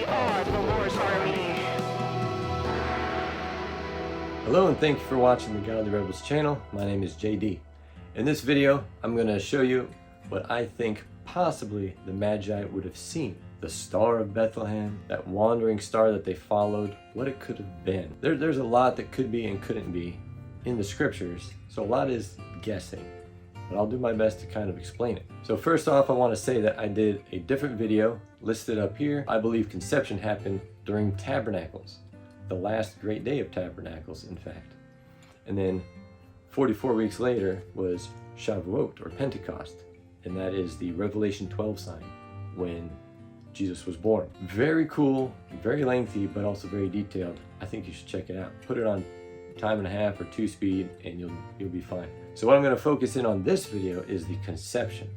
are the Lord's army. Hello and thank you for watching the Godly Rebels channel. My name is JD. In this video, I'm going to show you what I think possibly the Magi would have seen. The Star of Bethlehem, that wandering star that they followed, what it could have been. There's a lot that could be and couldn't be in the scriptures, so a lot is guessing. But I'll do my best to kind of explain it. So first off, I want to say that I did a different video listed up here. I believe conception happened during Tabernacles, the last great day of Tabernacles, in fact. And then 44 weeks later was Shavuot, or Pentecost, and that is the Revelation 12 sign when Jesus was born. Very cool, very lengthy, but also very detailed. I think you should check it out. Put it on 1.5 or 2 speed and you'll be fine. So what I'm going to focus in on this video is the conception.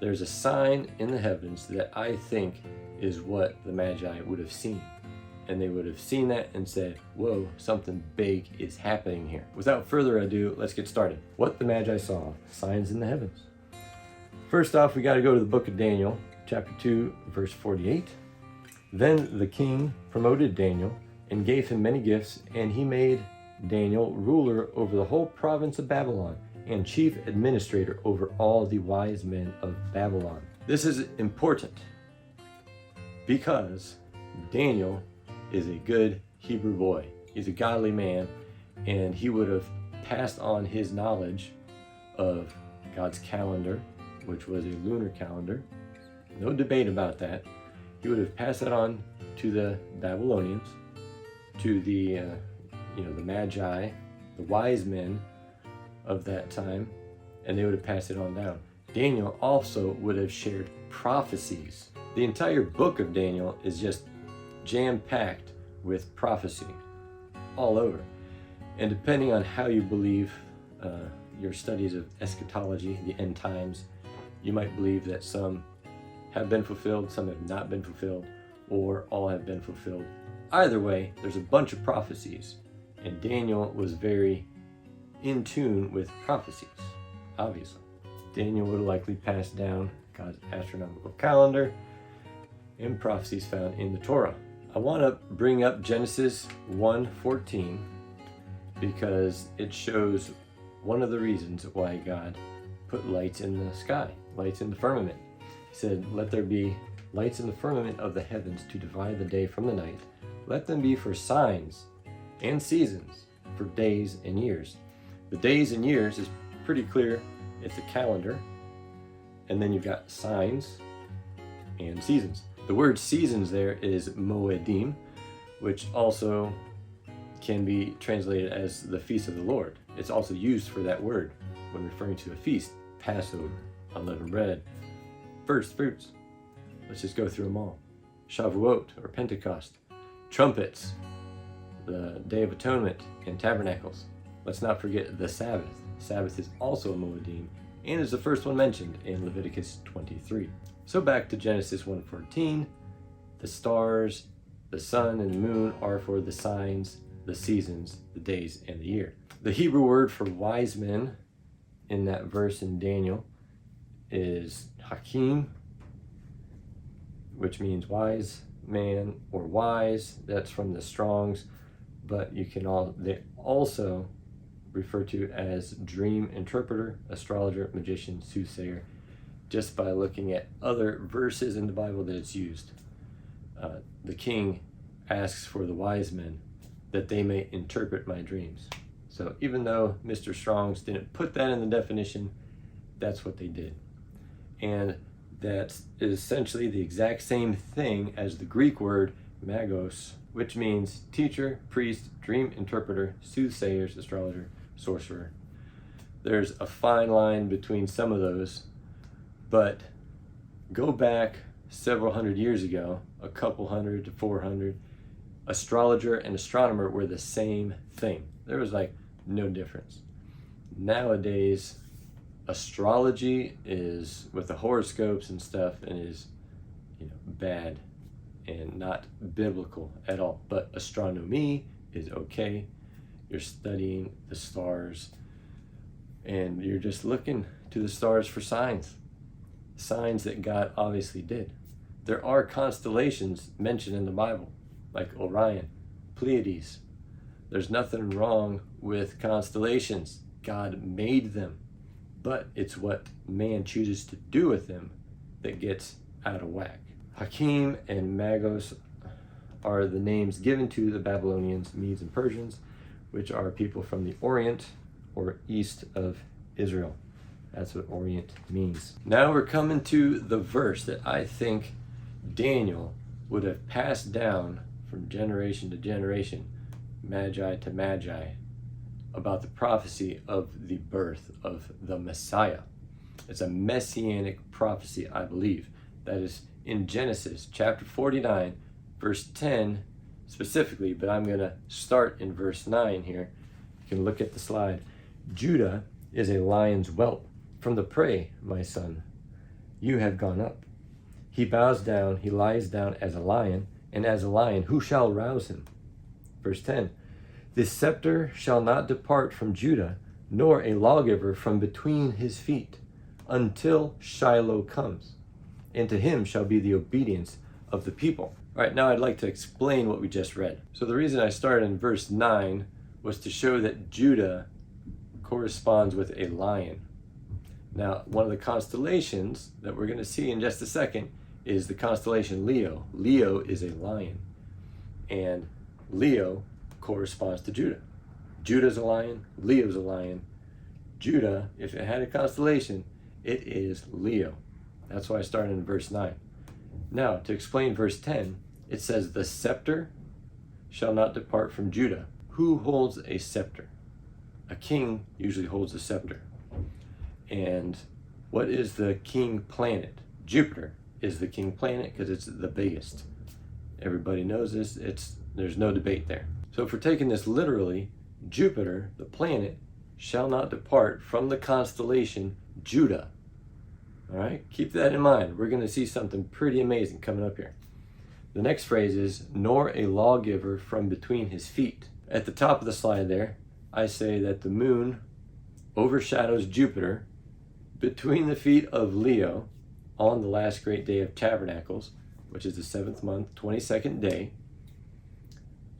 There's a sign in the heavens that I think is what the Magi would have seen. And they would have seen that and said, whoa, something big is happening here. Without further ado, let's get started. What the Magi saw, signs in the heavens. First off, we got to go to the book of Daniel, chapter 2, verse 48. Then the king promoted Daniel and gave him many gifts, and he made Daniel ruler over the whole province of Babylon and chief administrator over all the wise men of Babylon. This is important because Daniel is a good Hebrew boy. He's a godly man, and he would have passed on his knowledge of God's calendar, which was a lunar calendar. No debate about that. He would have passed that on to the Babylonians, to the the Magi, the wise men of that time, and they would have passed it on down. Daniel also would have shared prophecies. The entire book of Daniel is just jam-packed with prophecy all over. And depending on how you believe your studies of eschatology, the end times, you might believe that some have been fulfilled, some have not been fulfilled, or all have been fulfilled. Either way, there's a bunch of prophecies, and Daniel was very in tune with prophecies, obviously. Daniel would have likely passed down God's astronomical calendar and prophecies found in the Torah. I want to bring up Genesis 1:14 because it shows one of the reasons why God put lights in the sky, lights in the firmament. He said, let there be lights in the firmament of the heavens to divide the day from the night. Let them be for signs and seasons, for days and years. The days and years is pretty clear. It's a calendar. And then you've got signs and seasons. The word seasons there is moedim, which also can be translated as the feast of the Lord. It's also used for that word when referring to a feast. Passover, unleavened bread, first fruits. Let's just go through them all. Shavuot, or Pentecost. Trumpets, the Day of Atonement, and Tabernacles. Let's not forget the Sabbath. Sabbath is also a moedim and is the first one mentioned in Leviticus 23. So back to Genesis 1:14. The stars, the sun, and the moon are for the signs, the seasons, the days, and the year. The Hebrew word for wise men in that verse in Daniel is hakim, which means wise man or wise. That's from the Strong's, but they also refer to as dream interpreter, astrologer, magician, soothsayer, just by looking at other verses in the Bible that it's used. The king asks for the wise men that they may interpret my dreams. So even though Mr. Strong's didn't put that in the definition, that's what they did. And that is essentially the exact same thing as the Greek word magos, which means teacher, priest, dream interpreter, soothsayers, astrologer, sorcerer. There's a fine line between some of those, but go back several hundred years ago, a couple hundred to 400, astrologer and astronomer were the same thing. There was like no difference. Nowadays, astrology is with the horoscopes and stuff and is bad and not biblical at all. But astronomy is okay. You're studying the stars and you're just looking to the stars for signs that God obviously did. There are constellations mentioned in the Bible, like Orion, Pleiades. There's nothing wrong with constellations. God made them, but it's what man chooses to do with them that gets out of whack. Hakim and Magos are the names given to the Babylonians, Medes, and Persians, which are people from the Orient or east of Israel. That's what Orient means. Now we're coming to the verse that I think Daniel would have passed down from generation to generation, Magi to Magi, about the prophecy of the birth of the Messiah. It's a messianic prophecy, I believe. That is in Genesis chapter 49, verse 10 specifically, but I'm going to start in verse 9 here. You can look at the slide. Judah is a lion's whelp. From the prey, my son, you have gone up. He bows down, he lies down as a lion, and as a lion, who shall rouse him? Verse 10, the scepter shall not depart from Judah, nor a lawgiver from between his feet, until Shiloh comes, and to him shall be the obedience of the people. All right, now I'd like to explain what we just read. So the reason I started in verse 9 was to show that Judah corresponds with a lion. Now, one of the constellations that we're going to see in just a second is the constellation Leo. Leo is a lion, and Leo corresponds to Judah. Judah's a lion, Leo's a lion. Judah, if it had a constellation, it is Leo. That's why I started in verse 9. Now, to explain verse 10, it says, the scepter shall not depart from Judah. Who holds a scepter? A king usually holds a scepter. And what is the king planet? Jupiter is the king planet because it's the biggest. Everybody knows this. There's no debate there. So if we're taking this literally, Jupiter, the planet, shall not depart from the constellation Judah. All right, keep that in mind. We're going to see something pretty amazing coming up here. The next phrase is, nor a lawgiver from between his feet. At the top of the slide there, I say that the moon overshadows Jupiter between the feet of Leo on the last great day of Tabernacles, which is the 7th month, 22nd day.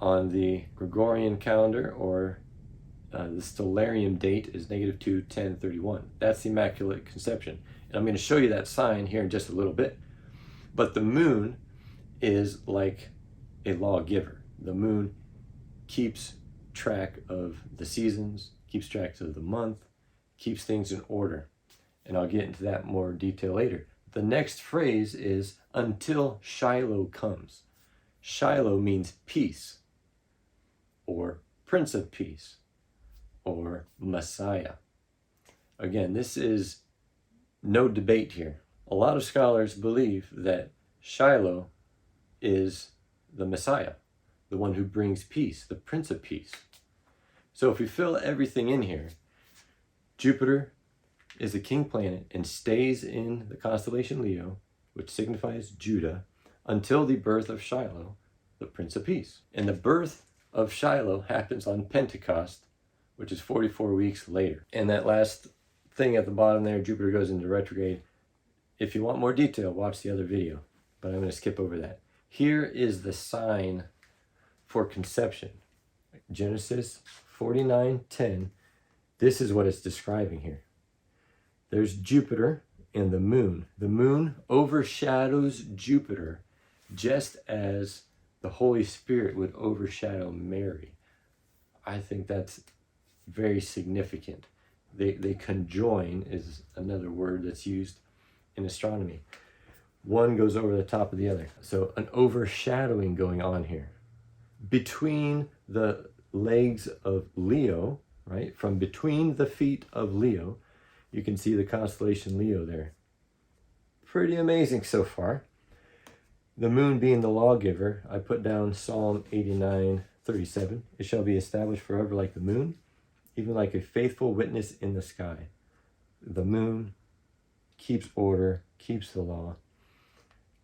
On the Gregorian calendar, or the stellarium date is -2/10/31. That's the Immaculate Conception. And I'm going to show you that sign here in just a little bit. But the moon is like a lawgiver. The moon keeps track of the seasons, keeps track of the month, keeps things in order. And I'll get into that more detail later. The next phrase is, until Shiloh comes. Shiloh means peace, or Prince of Peace, or Messiah. Again, this is no debate here. A lot of scholars believe that Shiloh is the Messiah, the one who brings peace, the Prince of Peace. So if we fill everything in here, Jupiter is the king planet and stays in the constellation Leo, which signifies Judah, until the birth of Shiloh, the Prince of Peace. And the birth of Shiloh happens on Pentecost, which is 44 weeks later. And that last thing at the bottom there, Jupiter goes into retrograde. If you want more detail, watch the other video, but I'm going to skip over that. Here is the sign for conception. Genesis 49:10. This is what it's describing here. There's Jupiter and the moon. The moon overshadows Jupiter just as the Holy Spirit would overshadow Mary. I think that's very significant. They conjoin is another word that's used in astronomy. One goes over the top of the other. So an overshadowing going on here. Between the legs of Leo, right? From between the feet of Leo, you can see the constellation Leo there. Pretty amazing so far. The moon being the lawgiver, I put down Psalm 89:37. It shall be established forever like the moon, even like a faithful witness in the sky. The moon keeps order, keeps the law,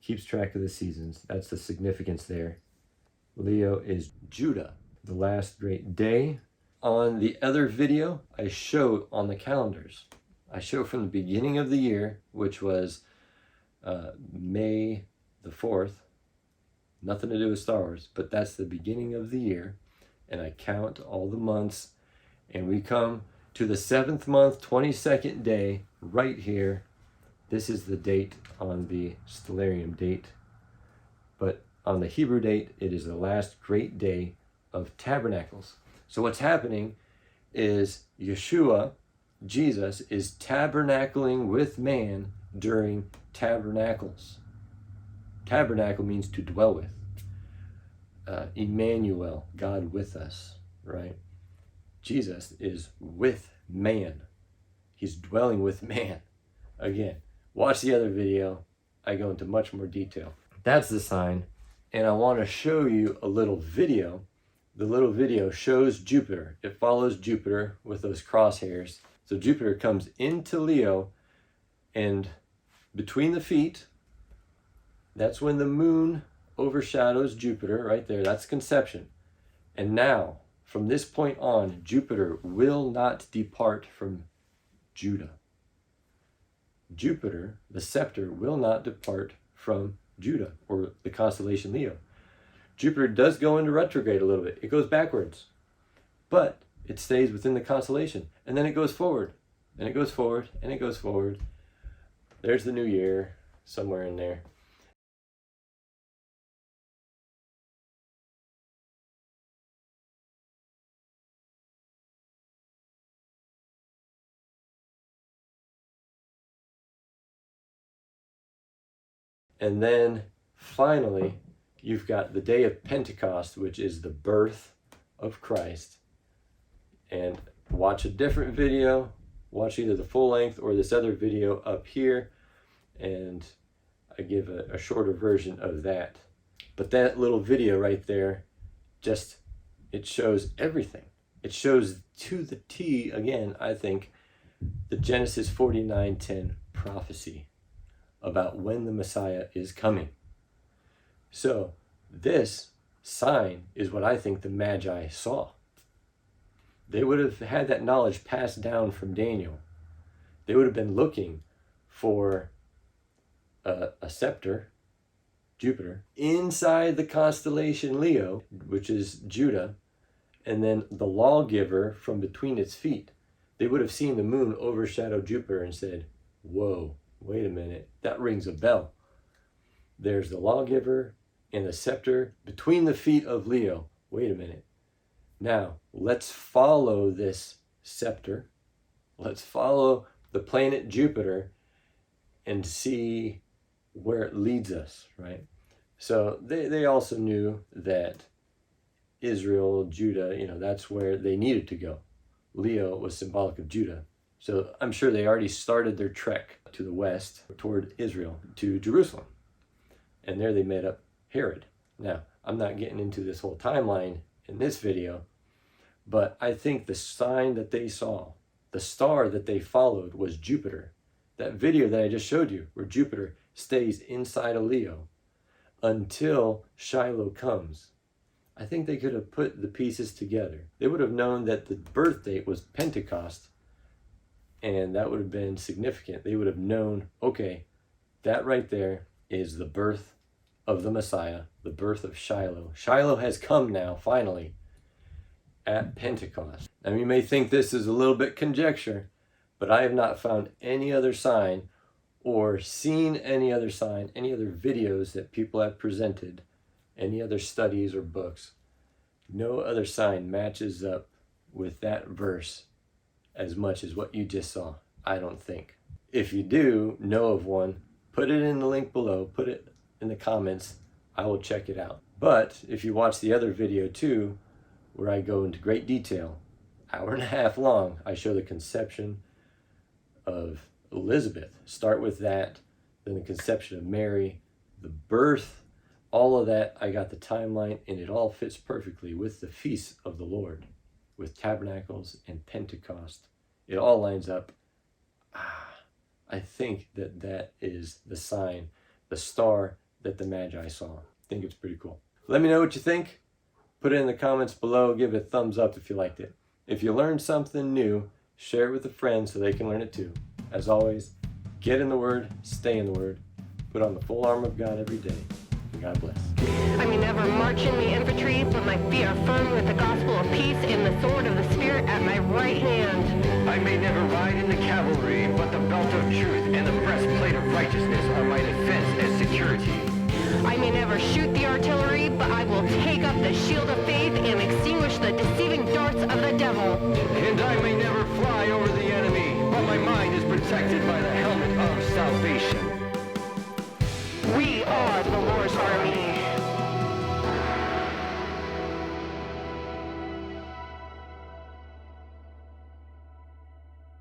keeps track of the seasons. That's the significance there. Leo is Judah, the last great day. On the other video, I showed on the calendars. I showed from the beginning of the year, which was May the 4th. Nothing to do with Star Wars, but that's the beginning of the year. And I count all the months, and we come to the 7th month, 22nd day, right here. This is the date on the Stellarium date. But on the Hebrew date, it is the last great day of Tabernacles. So what's happening is Yeshua, Jesus, is tabernacling with man during tabernacles. Tabernacle means to dwell with. Emmanuel, God with us, right? Jesus is with man. He's dwelling with man. Again, watch the other video. I go into much more detail. That's the sign. And I want to show you a little video. The little video shows Jupiter. It follows Jupiter with those crosshairs. So Jupiter comes into Leo, and between the feet, that's when the moon overshadows Jupiter right there. That's conception. And now, from this point on, Jupiter will not depart from Judah. Jupiter, the scepter, will not depart from Judah, or the constellation Leo. Jupiter does go into retrograde a little bit. It goes backwards, but it stays within the constellation. And then it goes forward, and it goes forward, and it goes forward. There's the new year, somewhere in there. And then finally, you've got the day of Pentecost, which is the birth of Christ. And watch a different video. Watch either the full length or this other video up here. And I give a shorter version of that. But that little video right there, it shows everything. It shows to the T, again, I think, the Genesis 49:10 prophecy about when the Messiah is coming. So this sign is what I think the Magi saw. They would have had that knowledge passed down from Daniel. They would have been looking for a scepter, Jupiter, inside the constellation Leo, which is Judah, and then the lawgiver from between its feet. They would have seen the moon overshadow Jupiter and said, whoa, wait a minute, that rings a bell. There's the lawgiver and the scepter between the feet of Leo. Wait a minute. Now, let's follow this scepter. Let's follow the planet Jupiter and see where it leads us, right? So they also knew that Israel, Judah, that's where they needed to go. Leo was symbolic of Judah. So I'm sure they already started their trek to the west toward Israel, to Jerusalem. And there they met up Herod. Now, I'm not getting into this whole timeline in this video, but I think the sign that they saw, the star that they followed, was Jupiter. That video that I just showed you, where Jupiter stays inside of Leo until Shiloh comes. I think they could have put the pieces together. They would have known that the birth date was Pentecost, and that would have been significant. They would have known, okay, that right there is the birth of the Messiah, the birth of Shiloh. Shiloh has come now, finally, at Pentecost. Now, you may think this is a little bit conjecture, but I have not found any other sign or seen any other sign, any other videos that people have presented, any other studies or books. No other sign matches up with that verse as much as what you just saw, I don't think. If you do know of one, put it in the link below, put it in the comments, I will check it out. But if you watch the other video too, where I go into great detail, hour and a half long, I show the conception of Elizabeth. Start with that, then the conception of Mary, the birth, all of that. I got the timeline, and it all fits perfectly with the feasts of the Lord, with tabernacles and Pentecost. It all lines up. I think that is the sign, the star that the Magi saw. I think it's pretty cool. Let me know what you think. Put it in the comments below. Give it a thumbs up if you liked it. If you learned something new, share it with a friend so they can learn it too. As always, get in the Word, stay in the Word. Put on the full armor of God every day. God bless. I may never march in the infantry, but my feet are firm with the gospel of peace and the sword of the Spirit at my right hand. I may never ride in the cavalry, but the belt of truth and the breastplate of righteousness are my defense and security. I may never shoot the artillery, but I will take up the shield of faith and extinguish the deceiving darts of the devil. And I may never fly over the enemy, but my mind is protected by the helmet of salvation. We are the Lord's army.